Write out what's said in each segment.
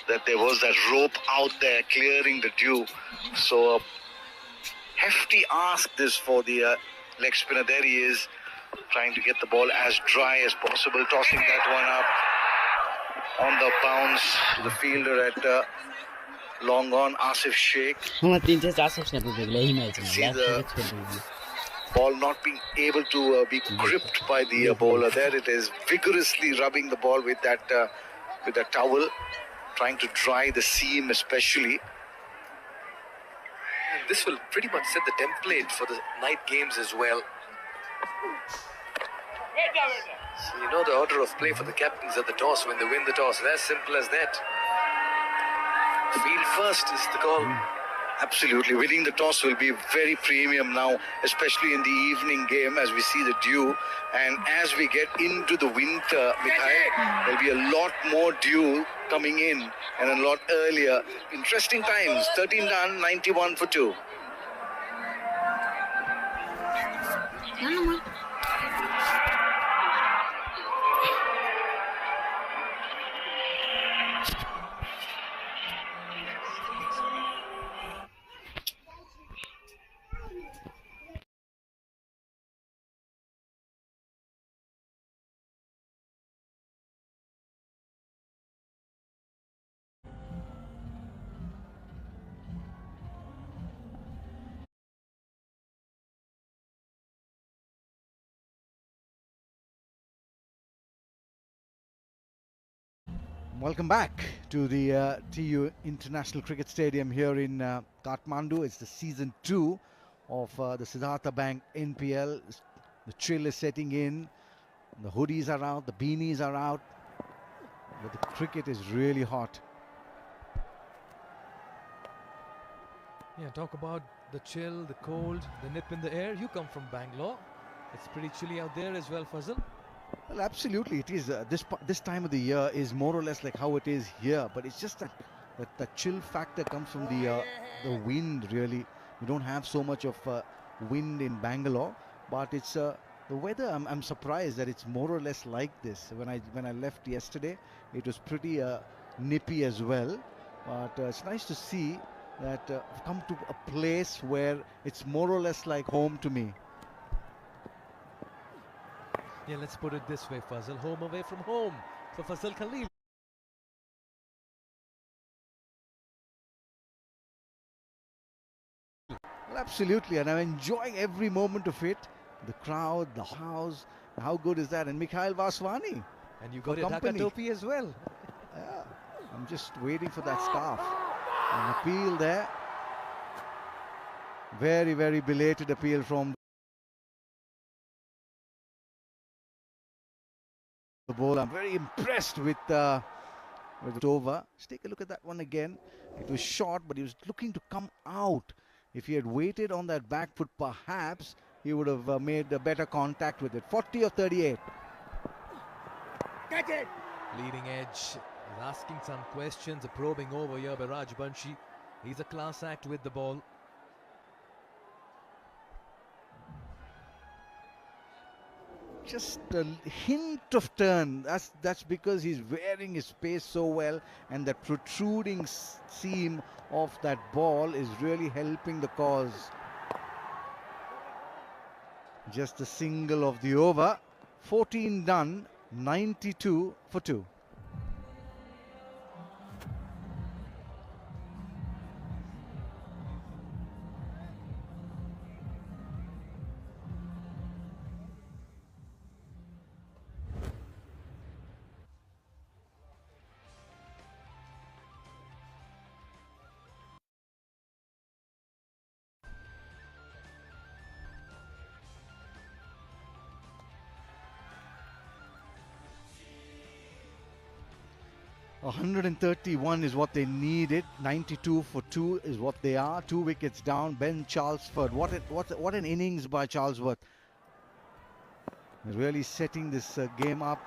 that there was that rope out there clearing the dew. So a hefty ask this for the leg spinner. There he is, trying to get the ball as dry as possible, tossing that one up on the bounce to the fielder at long on, Asif Sheikh. See the ball not being able to be gripped by the bowler. There it is, vigorously rubbing the ball with that towel, trying to dry the seam especially. And this will pretty much set the template for the night games as well. So you know the order of play for the captains at the toss when they win the toss. As simple as that. Field first is the call. Absolutely. Winning the toss will be very premium now, especially in the evening game as we see the dew. And as we get into the winter, Mikhail, there'll be a lot more dew coming in and a lot earlier. Interesting times. 13 done, 91 for 2. Welcome back to the TU International Cricket Stadium here in Kathmandu. It's the season 2 of the Siddhartha Bank NPL. The chill is setting in. The hoodies are out, the beanies are out. But the cricket is really hot. Yeah, talk about the chill, the cold, the nip in the air. You come from Bangalore. It's pretty chilly out there as well, Fazal. Well, absolutely, it is. This time of the year is more or less like how it is here, but it's just that chill factor comes from the wind. Really, we don't have so much of wind in Bangalore, but it's the weather. I'm surprised that it's more or less like this. When I left yesterday, it was pretty nippy as well, but it's nice to see that I've come to a place where it's more or less like home to me. Yeah, let's put it this way, Fazal. Home away from home for Fazal Khalil. Well, absolutely, and I'm enjoying every moment of it. The crowd, the house, how good is that? And Mikhail Vaswani. And you got your Dhaka topi as well. Yeah, I'm just waiting for that scarf. An appeal there. Very, very belated appeal from the bowler. I'm very impressed with over. Let's take a look at that one again. It was short, but he was looking to come out. If he had waited on that back foot, perhaps he would have made a better contact with it. 40 or 38. Catch it! Leading edge is asking some questions, a probing over here by Raj Banshi. He's a class act with the ball. Just a hint of turn. That's because he's wearing his pace so well, and that protruding seam of that ball is really helping the cause. Just a single of the over. 14 done, 92 for 2. .131 is what they needed. 92 for 2 is what they are. 2 wickets down. Ben Charlesworth. What an innings by Charlesworth. Really setting this game up.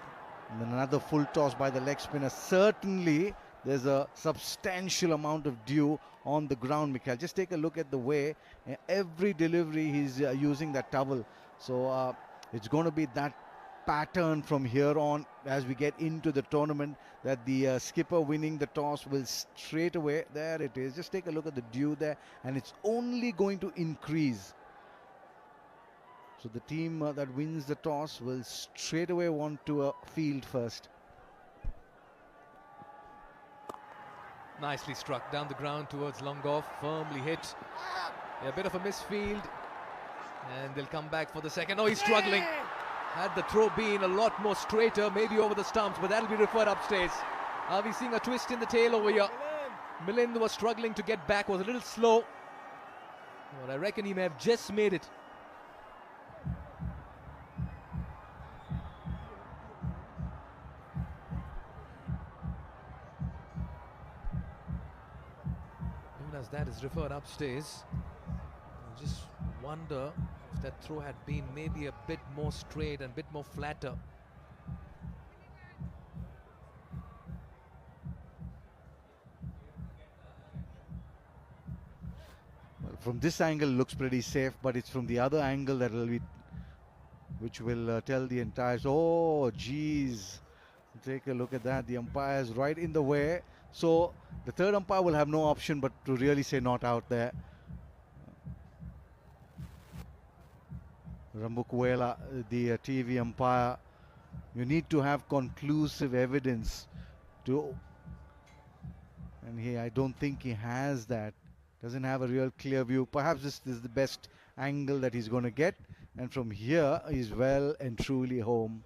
And then another full toss by the leg spinner. Certainly there's a substantial amount of dew on the ground, Mikhail. Just take a look at the way every delivery he's using that towel. So it's going to be that pattern from here on as we get into the tournament, that the skipper winning the toss will straight away, there it is, just take a look at the dew there, and it's only going to increase. So the team that wins the toss will straight away want to field first. Nicely struck down the ground towards long off, firmly hit. A bit of a misfield, and they'll come back for the second. Oh, he's struggling. Had the throw been a lot more straighter, maybe over the stumps, but that'll be referred upstairs. Are we seeing a twist in the tail over here? Milind was struggling to get back, was a little slow, but I reckon he may have just made it. Even as that is referred upstairs, I just wonder if that throw had been maybe a bit more straight and a bit more flatter. Well, from this angle looks pretty safe, but it's from the other angle that will be, which will tell the entire. Oh geez, take a look at that. The umpire is right in the way, so the third umpire will have no option but to really say not out there. Rambukwela, the TV umpire, you need to have conclusive evidence to, and I don't think he has that. Doesn't have a real clear view. Perhaps this is the best angle that he's going to get, and from here he's well and truly home.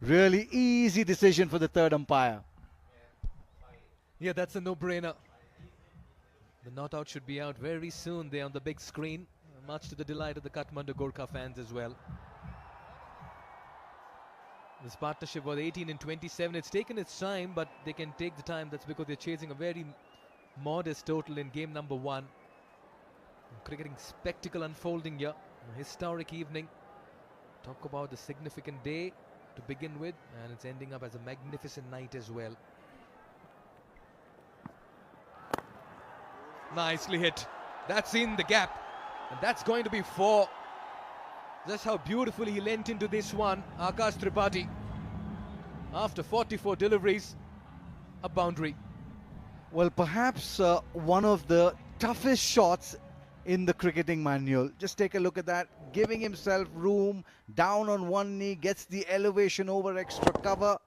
Really easy decision for the third umpire. Yeah, that's a no-brainer. The not out should be out very soon there on the big screen, much to the delight of the Kathmandu Gorkha fans as well. This partnership was 18 and 27. It's taken its time, but they can take the time. That's because they're chasing a very modest total in game number 1. Cricketing spectacle unfolding here. A historic evening. Talk about the significant day to begin with, and it's ending up as a magnificent night as well. Nicely hit. That's in the gap, and that's going to be 4. That's how beautifully he leant into this one, Akash Tripathi. After 44 deliveries, a boundary. Well, perhaps one of the toughest shots in the cricketing manual. Just take a look at that. Giving himself room, down on one knee, gets the elevation over extra cover,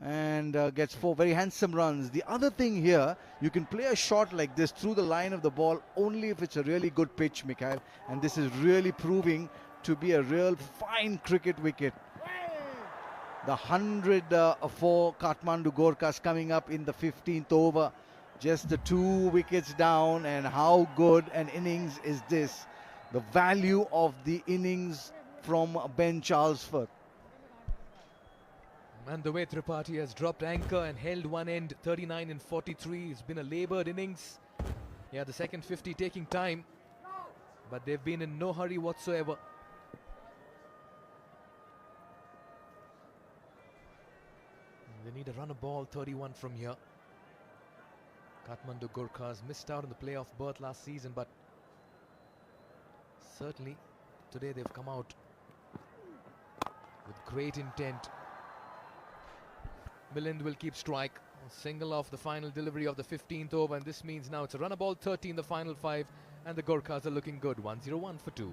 and gets 4 very handsome runs. The other thing here, you can play a shot like this through the line of the ball only if it's a really good pitch, Mikhail. And this is really proving to be a real fine cricket wicket. The 100 for Kathmandu Gorkhas coming up in the 15th over. Just the 2 wickets down, and how good an innings is this? The value of the innings from Ben Charlesford. And the way Tripathi has dropped anchor and held one end, 39 and 43. It's been a laboured innings. Yeah, the second 50 taking time, but they've been in no hurry whatsoever. They need a run of ball 31 from here. Kathmandu Gorkhas missed out on the playoff berth last season, but certainly today they've come out with great intent. Milind will keep strike. Single off the final delivery of the 15th over, and this means now it's a run of ball 30 in the final 5, and the Gorkhas are looking good. 101 for 2.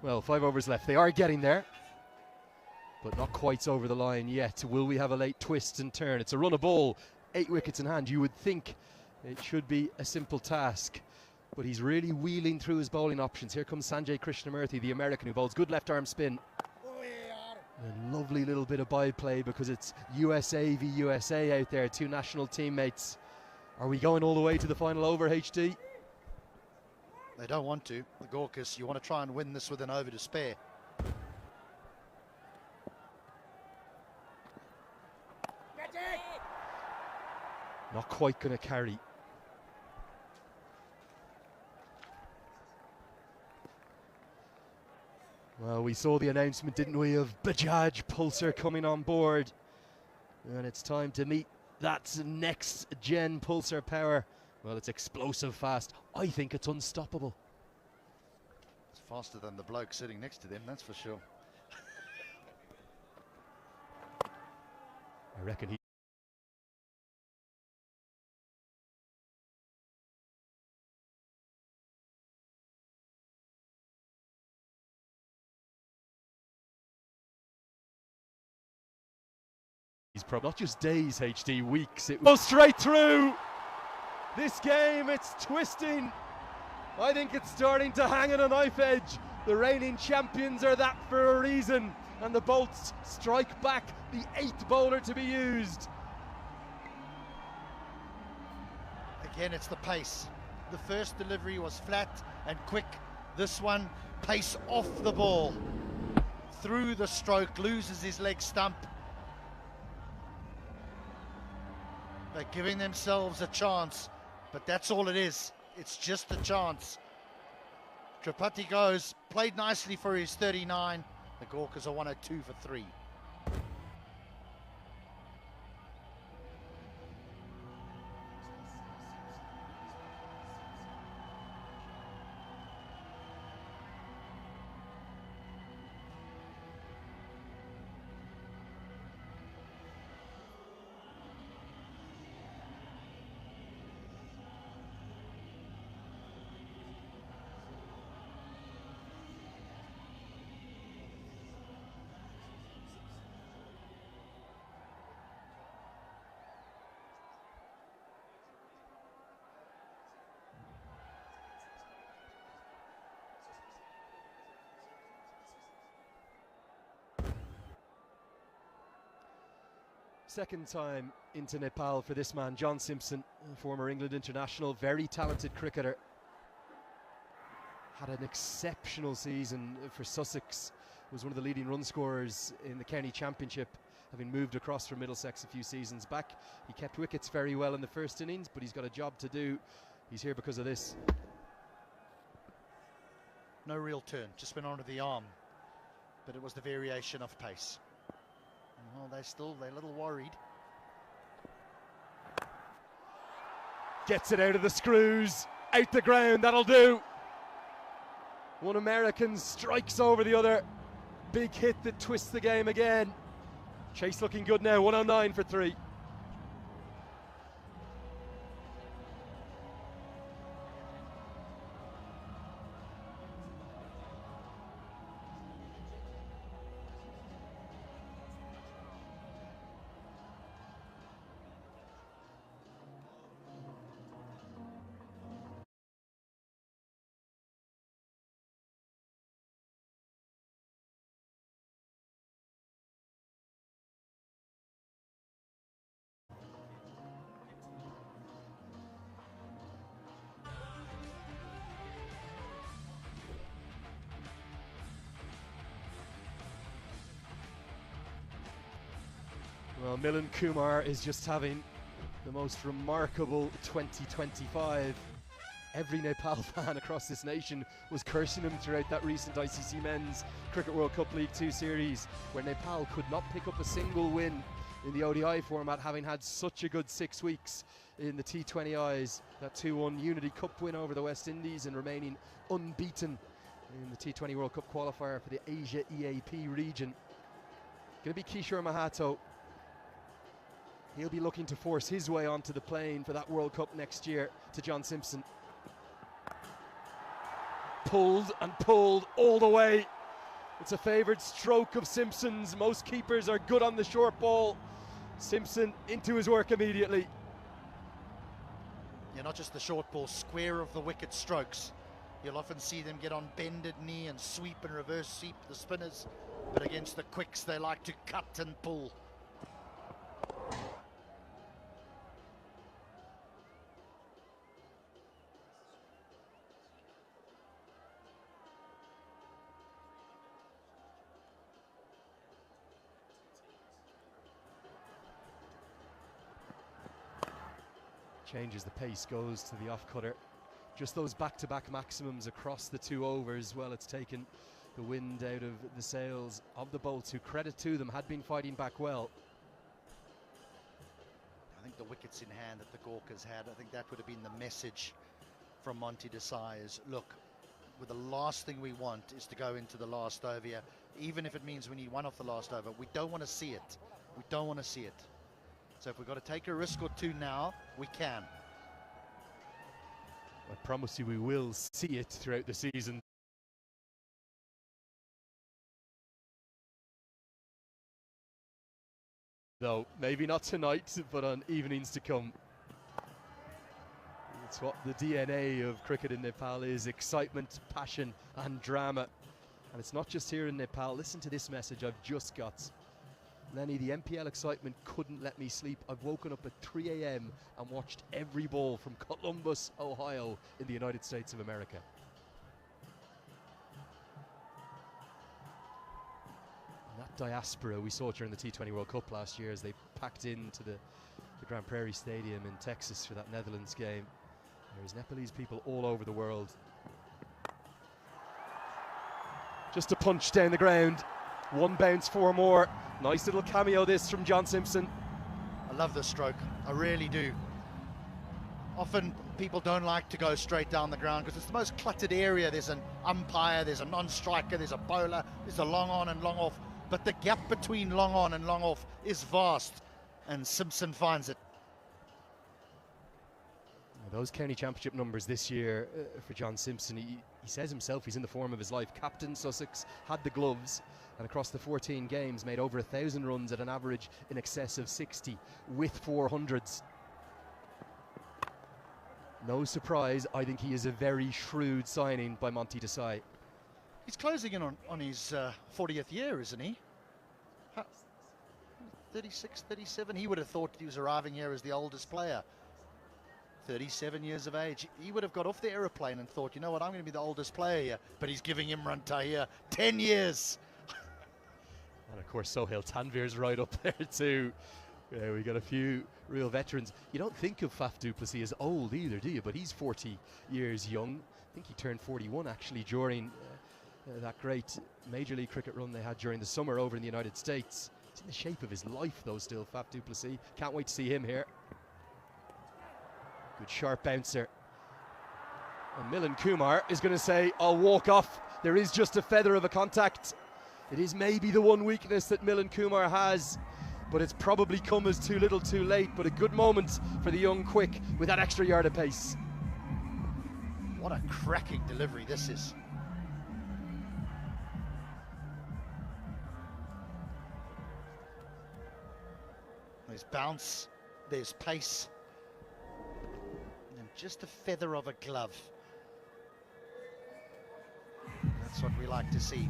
Well, 5 overs left. They are getting there, but not quite over the line yet. Will we have a late twist and turn? It's a run of ball, 8 wickets in hand. You would think It should be a simple task, but he's really wheeling through his bowling options. Here comes Sanjay Krishnamurthy, the American, who bowls good left arm spin. A lovely little bit of byplay because it's USA v USA out there, two national teammates. Are we going all the way to the final over, HD? They don't want to. The Gorkas, you want to try and win this with an over to spare. Not quite going to carry. Well, we saw the announcement, didn't we, of Bajaj Pulsar coming on board. And it's time to meet that next gen Pulsar power. Well, it's explosive fast. I think it's unstoppable. It's faster than the bloke sitting next to them, that's for sure. I reckon he... He's probably not just days, HD, weeks. It goes straight through. This game, it's twisting. I think it's starting to hang on a knife edge. The reigning champions are that for a reason. And the Bolts strike back, the 8th bowler to be used. Again, it's the pace. The first delivery was flat and quick. This one, pace off the ball. Through the stroke, loses his leg stump. They're giving themselves a chance, but that's all it is. It's just a chance. Tripathi goes, played nicely for his 39. The Gorkas are 102 for 3. Second time into Nepal for this man, John Simpson, former England international, very talented cricketer. Had an exceptional season for Sussex, was one of the leading run scorers in the County Championship, having moved across from Middlesex a few seasons back. He kept wickets very well in the first innings, but he's got a job to do. He's here because of this. No real turn, just went onto the arm, but it was the variation of pace. Well, they're a little worried. Gets it out of the screws, out the ground, that'll do. One American strikes over the other. Big hit that twists the game again. Chase looking good now, 109 for 3. Well, Milan Kumar is just having the most remarkable 2025. Every Nepal fan across this nation was cursing him throughout that recent ICC Men's Cricket World Cup League 2 series, where Nepal could not pick up a single win in the ODI format, having had such a good 6 weeks in the T20Is. That 2-1 Unity Cup win over the West Indies and remaining unbeaten in the T20 World Cup qualifier for the Asia EAP region. Going to be Kishore Mahato. He'll be looking to force his way onto the plane for that World Cup next year to John Simpson. Pulled and pulled all the way. It's a favoured stroke of Simpson's. Most keepers are good on the short ball. Simpson into his work immediately. Yeah, not just the short ball, square of the wicket strokes. You'll often see them get on bended knee and sweep and reverse sweep, the spinners. But against the quicks, they like to cut and pull. Changes the pace, goes to the off cutter. Just those back-to-back maximums across the 2 overs. Well, it's taken the wind out of the sails of the Bolts, who, credit to them, had been fighting back well. I think the wickets in hand that the Gawkers had, I think that would have been the message from Monty Desai is, look, well, the last thing we want is to go into the last over here, even if it means we need one off the last over. We don't want to see it. We don't want to see it. So if we've got to take a risk or two now, we can. I promise you we will see it throughout the season. Though, maybe not tonight, but on evenings to come. It's what the DNA of cricket in Nepal is: excitement, passion and drama. And it's not just here in Nepal. Listen to this message I've just got. Lenny, the MPL excitement couldn't let me sleep. I've woken up at 3 a.m. and watched every ball from Columbus, Ohio in the United States of America. And that diaspora we saw during the T20 World Cup last year as they packed into the Grand Prairie Stadium in Texas for that Netherlands game. There's Nepalese people all over the world. Just a punch down the ground. 1 bounce, 4 more. Nice little cameo this from John Simpson. I love this stroke, I really do. Often people don't like to go straight down the ground because it's the most cluttered area. There's an umpire, there's a non-striker, there's a bowler, there's a long on and long off. But the gap between long on and long off is vast, and Simpson finds it. Those county championship numbers this year for John Simpson, he says himself he's in the form of his life. Captain Sussex, had the gloves, and across the 14 games made over 1,000 runs at an average in excess of 60 with 400s. No surprise, I think he is a very shrewd signing by Monty Desai. He's closing in on his 40th year, isn't he? 36, 37. He would have thought he was arriving here as the oldest player. 37 years of age. He would have got off the aeroplane and thought, you know what, I'm going to be the oldest player here. But he's giving him Imran here 10 years. And of course, Sohail Tanvir's right up there too. Yeah, we got a few real veterans. You don't think of Faf du Plessis as old either, do you? But he's 40 years young. I think he turned 41 actually during that great Major League Cricket run they had during the summer over in the United States. He's in the shape of his life though still, Faf du Plessis. Can't wait to see him here. Good sharp bouncer. And Milan Kumar is going to say, I'll walk off. There is just a feather of a contact. It is maybe the one weakness that Milan Kumar has, but it's probably come as too little too late. But a good moment for the young quick with that extra yard of pace. What a cracking delivery this is. There's bounce, there's pace. Just a feather of a glove. That's what we like to see.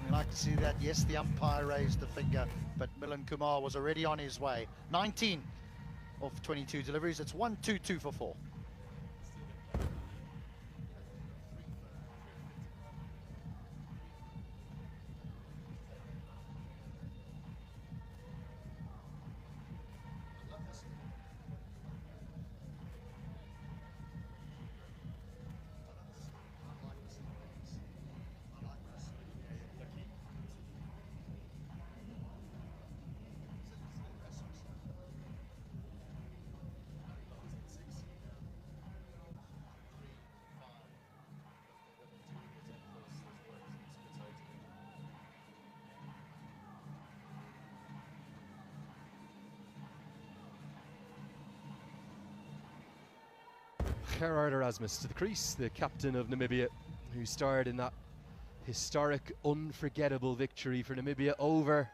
We like to see that. Yes, the umpire raised the finger, but Milan Kumar was already on his way. 19 of 22 deliveries. It's 1-2-2 for 4. Gerard Erasmus to the crease, the captain of Namibia, who starred in that historic, unforgettable victory for Namibia over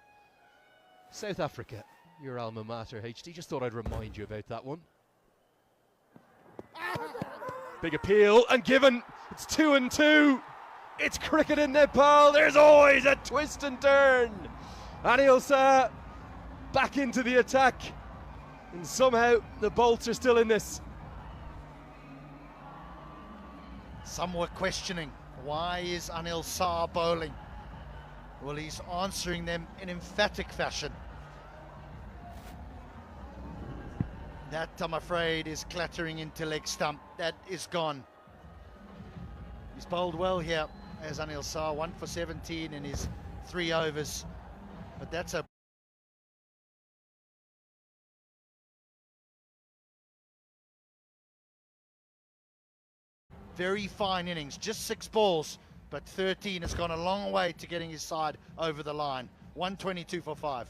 South Africa, your alma mater, HD. Just thought I'd remind you about that one. Big appeal and given. It's 2-2. It's cricket in Nepal. There's always a twist and turn. Anil Shah back into the attack. And somehow the bolts are still in this. Some were questioning, why is Anil Shah bowling? Well, he's answering them in emphatic fashion. That, I'm afraid, is clattering into leg stump. That is gone. He's bowled well here as Anil Shah, 1 for 17 in his 3 overs. But that's a very fine innings, just 6 balls, but 13 has gone a long way to getting his side over the line. 122 for 5.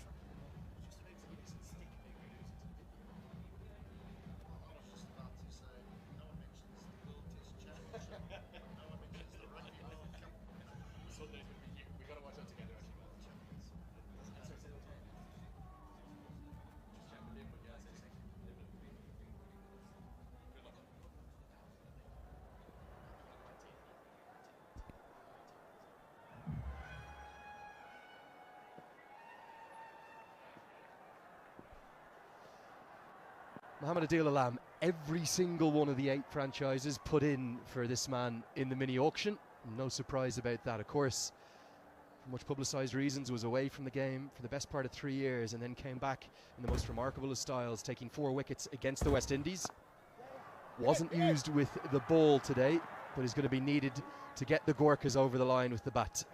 Mohamed Adil Alam, every single one of the 8 franchises put in for this man in the mini auction. No surprise about that. Of course, for much publicised reasons, was away from the game for the best part of 3 years and then came back in the most remarkable of styles, taking 4 wickets against the West Indies. Wasn't used with the ball today, but is going to be needed to get the Gorkhas over the line with the bat.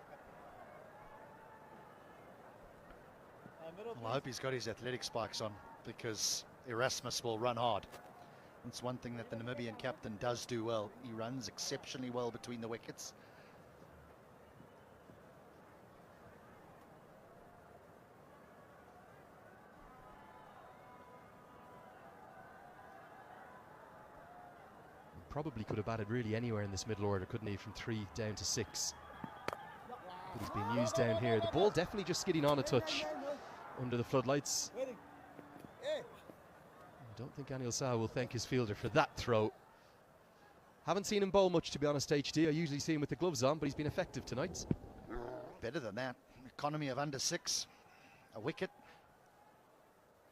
Well, I hope he's got his athletic spikes on, because Erasmus will run hard. That's one thing that the Namibian captain does do well. He runs exceptionally well between the wickets. Probably could have batted really anywhere in this middle order, couldn't he, from 3 down to 6. But he's being used down here. The ball definitely just skidding on a touch under the floodlights. I don't think Anil Shah will thank his fielder for that throw. Haven't seen him bowl much, to be honest, HD. I usually see him with the gloves on, but he's been effective tonight. Better than that. Economy of under 6. A wicket.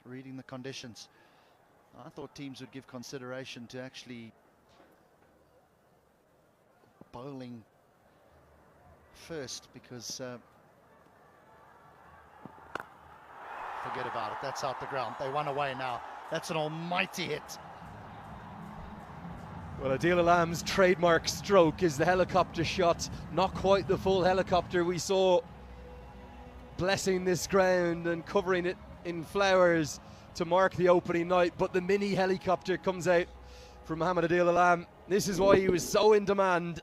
Reading the conditions. I thought teams would give consideration to actually bowling first, because forget about it. That's out the ground. They won away now. That's an almighty hit. Well, Adil Alam's trademark stroke is the helicopter shot. Not quite the full helicopter we saw blessing this ground and covering it in flowers to mark the opening night, but the mini helicopter comes out from Mohamed Adil Alam. This is why he was so in demand.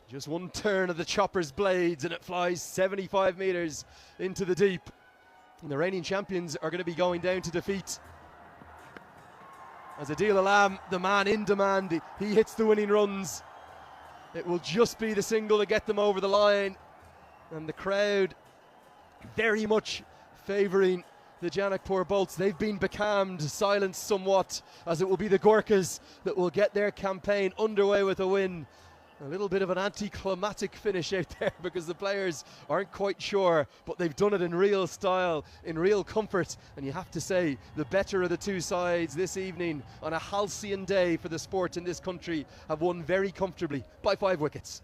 Just one turn of the chopper's blades and it flies 75 metres into the deep. And the reigning champions are going to be going down to defeat. As Adil Alam, the man in demand, he hits the winning runs. It will just be the single to get them over the line. And the crowd very much favouring the Janakpur Bolts. They've been becalmed, silenced somewhat, as it will be the Gorkhas that will get their campaign underway with a win. A little bit of an anticlimactic finish out there because the players aren't quite sure, but they've done it in real style, in real comfort. And you have to say, the better of the 2 sides this evening on a halcyon day for the sport in this country have won very comfortably by 5 wickets.